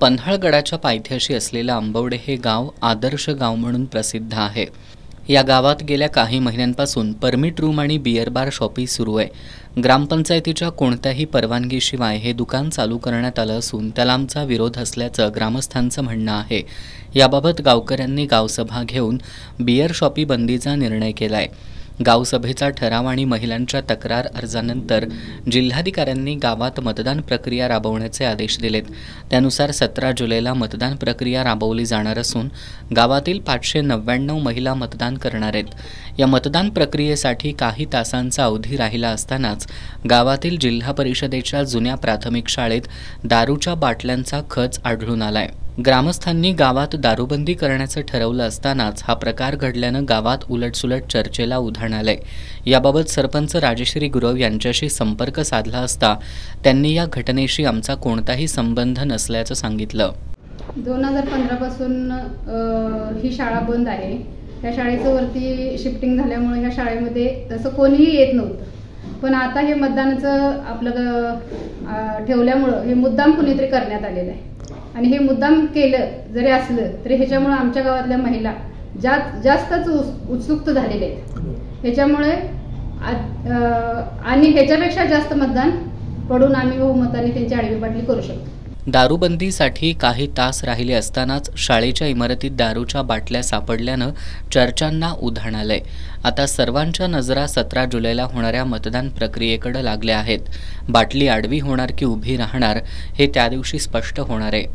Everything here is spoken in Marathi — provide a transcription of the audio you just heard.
पन्हाळगडाच्या पायथ्याशी असलेलं आंबवडे हे गाव आदर्श गाव म्हणून प्रसिद्ध आहे। या गावात गेल्या काही महिन्यांपासून परमिट रूम आणि बियर बार शॉपी सुरू आहे। ग्रामपंचायतीच्या कोणत्याही परवानगीशिवाय हे दुकान चालू करण्यात आलं असून त्याला आमचा विरोध असल्याचं ग्रामस्थांचं म्हणणं आहे। याबाबत गावकऱ्यांनी गावसभा घेऊन बियर शॉपी बंदीचा निर्णय केलाय। गावसभेचा ठराव आणि महिलांच्या तक्रार अर्जानंतर जिल्हाधिकाऱ्यांनी गावात मतदान प्रक्रिया राबवण्याचे आदेश दिलेत। त्यानुसार 17 जुलैला मतदान प्रक्रिया राबवली जाणार असून गावातील 599 महिला मतदान करणार आहेत। या मतदान प्रक्रियेसाठी काही तासांचा अवधी राहिला असतानाच गावातील जिल्हा परिषदेच्या जुन्या प्राथमिक शाळेत दारूच्या बाटल्यांचा खच आढळून आलाय। ग्रामस्थांनी गावात दारूबंदी करण्याचं ठरवलं असतानाच हा प्रकार घडल्यानं गावात उलटसुलट चर्चेला उधाण आलंय। याबाबत सरपंच राजश्री गुरव यांच्याशी संपर्क साधला असता त्यांनी या घटनेशी आमचा कोणताही संबंध नसल्याचं सांगितलं। 2015 पासून ही शाळा बंद आहे। त्या शाळेचं वरती शिफ्टिंग झाल्यामुळे ह्या शाळेमध्ये तसं कोणीही येत नव्हतं, पण आता हे मतदानाचं आपलं ठेवल्यामुळं हे मुद्दाम कुणीतरी करण्यात आलेलं आहे आणि हे मुद्दाम केलं जरी असलं तरी ह्याच्यामुळे आमच्या गावातल्या महिला जास्तच उत्सुक झालेले आहेत। ह्याच्यामुळे आणि ह्याच्यापेक्षा जास्त मतदान पडून आम्ही बहुमताने त्यांची आडवी बाटली करू शकतो। दारूबंदीसाठी काही तास राहिले असतानाच शाळेच्या इमारतीत दारूच्या बाटल्या सापडल्यानं चर्चांना उधाण आलंय। आता सर्वांच्या नजरा 17 जुलैला होणाऱ्या मतदान प्रक्रियेकडे लागल्या आहेत। बाटली आडवी होणार की उभी राहणार हे त्या दिवशी स्पष्ट होणार आहे।